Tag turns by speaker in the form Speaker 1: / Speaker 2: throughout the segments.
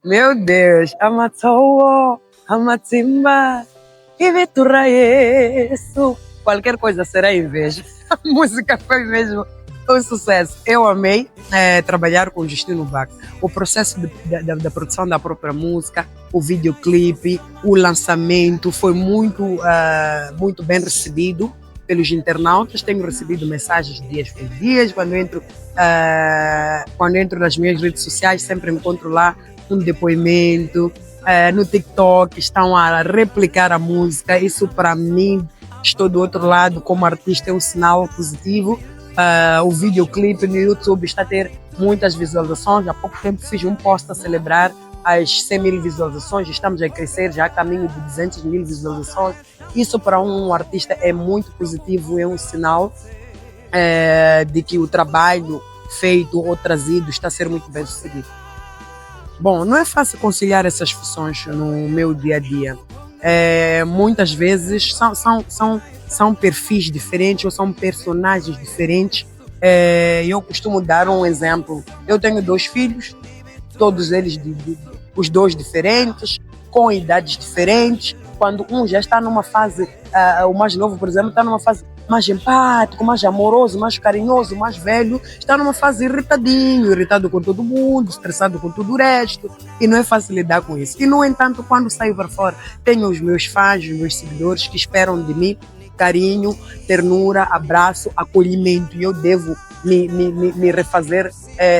Speaker 1: Meu Deus, Amatoa, Amatimba, Ivetura isso. Qualquer coisa será inveja. A música foi mesmo um sucesso. Eu amei trabalhar com o Justino Vaca. O processo da produção da própria música, o videoclipe, o lançamento foi muito bem recebido pelos internautas. Tenho recebido mensagens dias por dias. Quando entro nas minhas redes sociais, sempre encontro lá um depoimento. No TikTok estão a replicar a música. Isso para mim, estou do outro lado como artista, é um sinal positivo. O videoclipe no YouTube está a ter muitas visualizações. Há pouco tempo fiz um post a celebrar as 100 mil visualizações. Estamos a crescer já a caminho de 200 mil visualizações. Isso para um artista é muito positivo, é um sinal de que o trabalho feito ou trazido está a ser muito bem sucedido. Bom, não é fácil conciliar essas funções no meu dia a dia. Muitas vezes são perfis diferentes ou são personagens diferentes. Eu costumo dar um exemplo. Eu tenho 2 filhos, todos eles os 2 diferentes, com idades diferentes. Quando um já está numa fase, o mais novo, por exemplo, está numa fase mais empático, mais amoroso, mais carinhoso, mais velho, está numa fase irritado com todo mundo, estressado com tudo o resto, e não é fácil lidar com isso. E, no entanto, quando saio para fora, tenho os meus fãs, os meus seguidores que esperam de mim carinho, ternura, abraço, acolhimento, e eu devo me refazer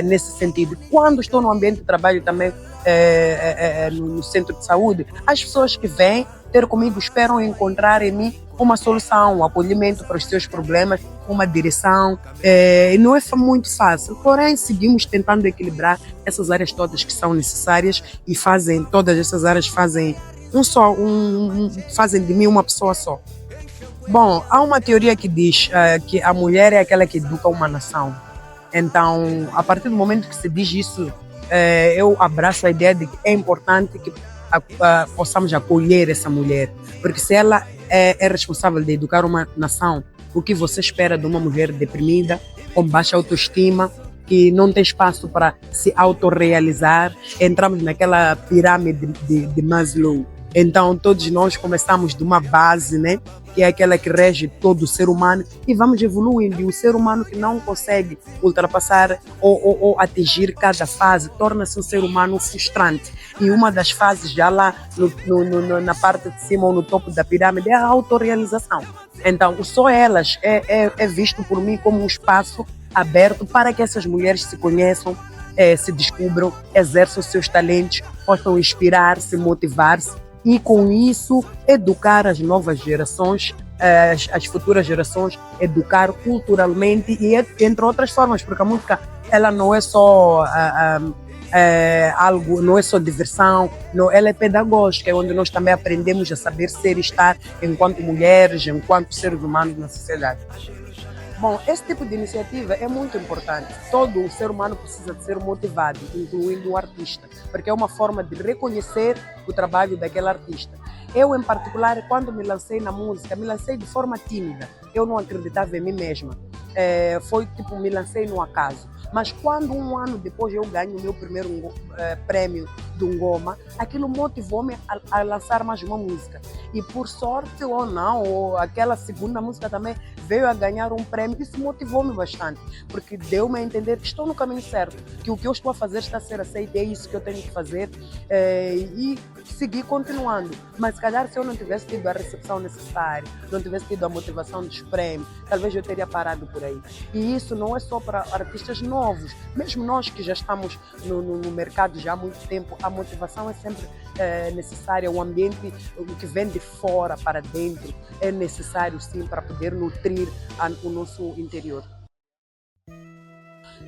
Speaker 1: nesse sentido. Quando estou no ambiente de trabalho também, no centro de saúde, as pessoas que vêm ter comigo esperam encontrar em mim uma solução, um acolhimento para os seus problemas, uma direção. Não é muito fácil, porém seguimos tentando equilibrar essas áreas todas que são necessárias e todas essas áreas fazem fazem de mim uma pessoa só. Bom, há uma teoria que diz que a mulher é aquela que educa uma nação. Então, a partir do momento que se diz isso, eu abraço a ideia de que é importante que possamos acolher essa mulher, porque se ela é responsável de educar uma nação, o que você espera de uma mulher deprimida, com baixa autoestima, que não tem espaço para se autorrealizar? Entramos naquela pirâmide de Maslow. Então, todos nós começamos de uma base, né? Que é aquela que rege todo o ser humano, e vamos evoluindo. E o ser humano que não consegue ultrapassar ou atingir cada fase torna-se um ser humano frustrante. E uma das fases já lá na parte de cima ou no topo da pirâmide é a autorrealização. Então, só elas é visto por mim como um espaço aberto para que essas mulheres se conheçam, se descubram, exerçam seus talentos, possam inspirar-se, motivar-se, e com isso educar as novas gerações, as futuras gerações, educar culturalmente e entre outras formas, porque a música ela não é só algo, não é só diversão, não, ela é pedagógica, é onde nós também aprendemos a saber ser e estar enquanto mulheres, enquanto seres humanos na sociedade. Bom, esse tipo de iniciativa é muito importante. Todo ser humano precisa de ser motivado, incluindo o artista, porque é uma forma de reconhecer o trabalho daquele artista. Eu, em particular, quando me lancei na música, me lancei de forma tímida. Eu não acreditava em mim mesma. Foi tipo, me lancei no acaso. Mas quando um ano depois eu ganho o meu primeiro prêmio do Ngoma, aquilo motivou-me a lançar mais uma música. E por sorte ou não, aquela segunda música também veio a ganhar um prêmio. Isso motivou-me bastante, porque deu-me a entender que estou no caminho certo, que o que eu estou a fazer está a ser aceito, é isso que eu tenho que fazer, e seguir continuando. Mas se calhar se eu não tivesse tido a recepção necessária, não tivesse tido a motivação dos prêmios, talvez eu teria parado por aí. E isso não é só para artistas novos, mesmo nós que já estamos no mercado já há muito tempo, a motivação é sempre necessária. O ambiente, o que vem de fora para dentro, é necessário sim para poder nutrir o nosso interior.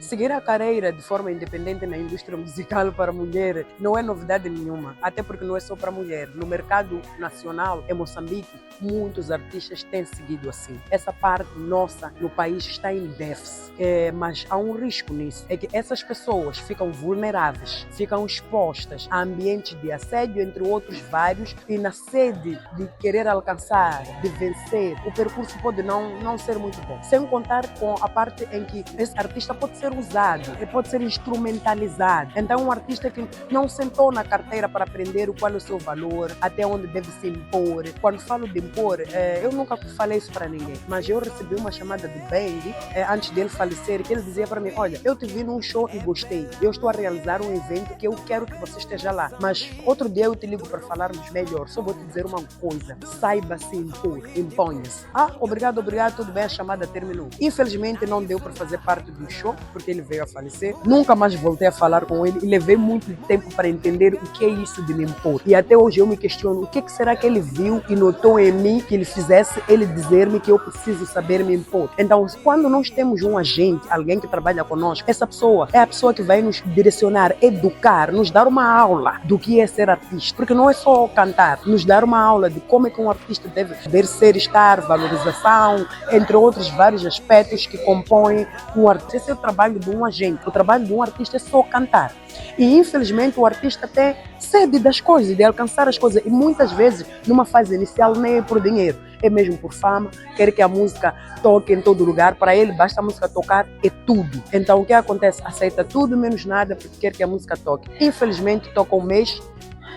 Speaker 1: Seguir a carreira de forma independente na indústria musical para mulher não é novidade nenhuma, até porque não é só para mulher. No mercado nacional, em Moçambique, muitos artistas têm seguido assim. Essa parte nossa no país está em déficit, mas há um risco nisso, é que essas pessoas ficam vulneráveis, ficam expostas a ambientes de assédio, entre outros vários, e na sede de querer alcançar, de vencer, o percurso pode não ser muito bom. Sem contar com a parte em que esse artista pode ser ser usado, ele pode ser instrumentalizado. Então, um artista que não sentou na carteira para aprender qual é o seu valor, até onde deve se impor. Quando falo de impor, eu nunca falei isso para ninguém, mas eu recebi uma chamada do Bang, antes dele falecer, que ele dizia para mim: olha, eu te vi num show e gostei, eu estou a realizar um evento que eu quero que você esteja lá, mas outro dia eu te ligo para falarmos melhor, só vou te dizer uma coisa: saiba se impor, imponha-se. Obrigado, tudo bem, a chamada terminou. Infelizmente não deu para fazer parte do show, porque ele veio a falecer. Nunca mais voltei a falar com ele e levei muito tempo para entender o que é isso de me impor. E até hoje eu me questiono o que será que ele viu e notou em mim que ele fizesse ele dizer-me que eu preciso saber me impor. Então, quando nós temos um agente, alguém que trabalha conosco, essa pessoa é a pessoa que vai nos direcionar, educar, nos dar uma aula do que é ser artista. Porque não é só cantar, nos dar uma aula de como é que um artista deve ser, estar, valorização, entre outros vários aspectos que compõem um artista. Esse é o trabalho de um agente. O trabalho de um artista é só cantar. E infelizmente o artista tem sede das coisas, de alcançar as coisas. E muitas vezes, numa fase inicial, nem é por dinheiro, é mesmo por fama, quer que a música toque em todo lugar. Para ele, basta a música tocar, é tudo. Então o que acontece? Aceita tudo menos nada porque quer que a música toque. Infelizmente toca um mês,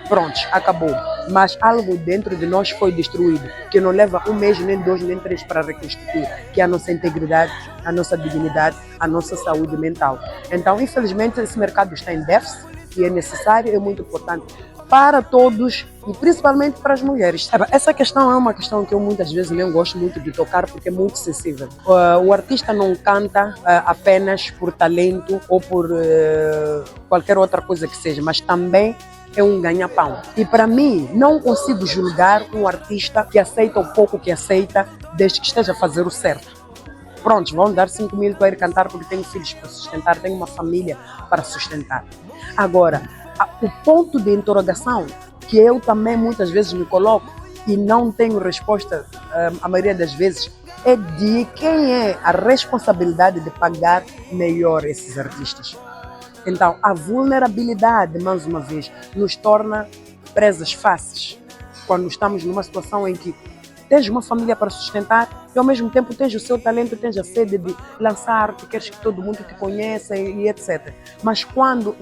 Speaker 1: pronto, acabou. Mas algo dentro de nós foi destruído, que não leva um mês, nem 2, nem 3 para reconstituir, que é a nossa integridade, a nossa dignidade, a nossa saúde mental. Então, infelizmente, esse mercado está em déficit e é necessário, é muito importante para todos e principalmente para as mulheres. Essa questão é uma questão que eu muitas vezes nem gosto muito de tocar porque é muito sensível. O artista não canta apenas por talento ou por qualquer outra coisa que seja, mas também é um ganha-pão. E para mim, não consigo julgar um artista que aceita o pouco que aceita, desde que esteja a fazer o certo. Pronto, vão dar 5 mil para ir cantar porque tenho filhos para sustentar, tenho uma família para sustentar. Agora, o ponto de interrogação que eu também muitas vezes me coloco e não tenho resposta a maioria das vezes é de quem é a responsabilidade de pagar melhor esses artistas. Então, a vulnerabilidade, mais uma vez, nos torna presas fáceis. Quando estamos numa situação em que tens uma família para sustentar e ao mesmo tempo tens o seu talento, tens a sede de lançar arte, queres que todo mundo te conheça e etc. Mas quando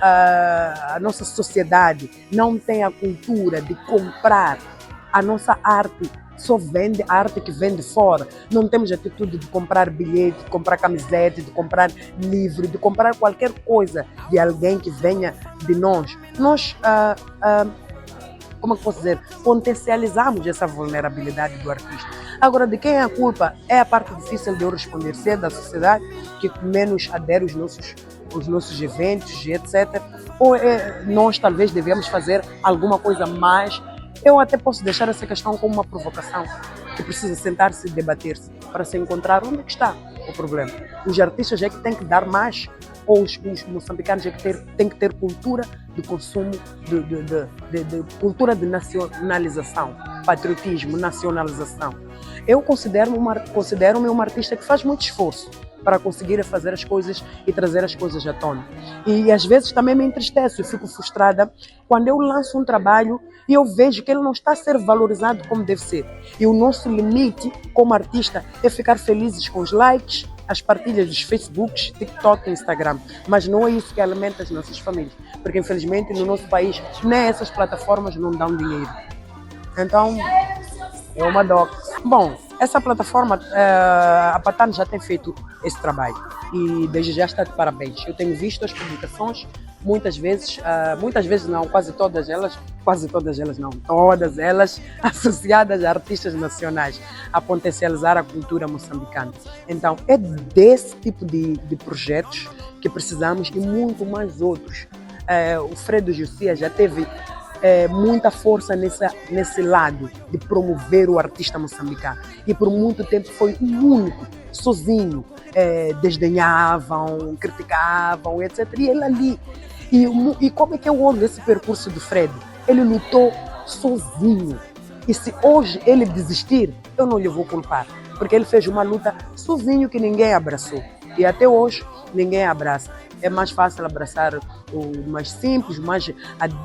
Speaker 1: a nossa sociedade não tem a cultura de comprar a nossa arte, só vende a arte que vem de fora. Não temos a atitude de comprar bilhete, de comprar camiseta, de comprar livro, de comprar qualquer coisa de alguém que venha de nós. Nós, como é que posso dizer, potencializamos essa vulnerabilidade do artista. Agora, de quem é a culpa? É a parte difícil de eu responder. Se é da sociedade, que menos adere os nossos eventos e etc. Ou nós talvez devemos fazer alguma coisa mais. Eu até posso deixar essa questão como uma provocação, que precisa sentar-se e debater-se para se encontrar onde é que está o problema. Os artistas é que têm que dar mais, ou os moçambicanos é que têm que ter cultura de consumo, de cultura de nacionalização, patriotismo, nacionalização. Eu considero-me uma artista que faz muito esforço para conseguir fazer as coisas e trazer as coisas à tona. E às vezes também me entristeço e fico frustrada quando eu lanço um trabalho e eu vejo que ele não está a ser valorizado como deve ser. E o nosso limite como artista é ficar felizes com os likes, as partilhas dos Facebooks, TikTok e Instagram. Mas não é isso que alimenta as nossas famílias. Porque infelizmente no nosso país nem essas plataformas não dão dinheiro. Então é uma dó. Bom, essa plataforma, a Patano já tem feito esse trabalho e desde já está de parabéns. Eu tenho visto as publicações, muitas vezes não, quase todas elas não, todas elas associadas a artistas nacionais, a potencializar a cultura moçambicana. Então, é desse tipo de projetos que precisamos e muito mais outros. O Fredo Jussias já teve muita força nesse lado de promover o artista moçambicano. E por muito tempo foi o único, sozinho, desdenhavam, criticavam, etc. E ele ali. E como é que eu olho esse percurso do Fredo? Ele lutou sozinho. E se hoje ele desistir, eu não lhe vou culpar. Porque ele fez uma luta sozinho que ninguém abraçou. E até hoje ninguém abraça. É mais fácil abraçar o mais simples, o mais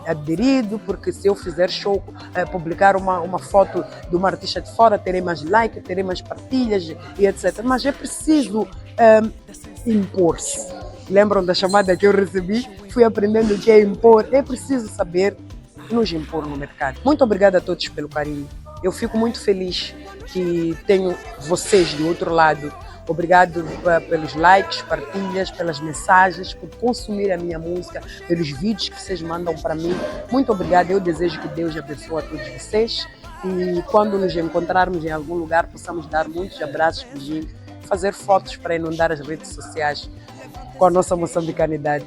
Speaker 1: aderido, porque se eu fizer show, publicar uma foto de uma artista de fora, terei mais like, terei mais partilhas e etc. Mas é preciso impor-se. Lembram da chamada que eu recebi? Fui aprendendo o que é impor. É preciso saber nos impor no mercado. Muito obrigada a todos pelo carinho. Eu fico muito feliz que tenho vocês do outro lado. Obrigado pelos likes, partilhas, pelas mensagens, por consumir a minha música, pelos vídeos que vocês mandam para mim. Muito obrigada. Eu desejo que Deus abençoe a todos vocês. E quando nos encontrarmos em algum lugar, possamos dar muitos abraços, beijinhos, fazer fotos para inundar as redes sociais com a nossa moçambicanidade.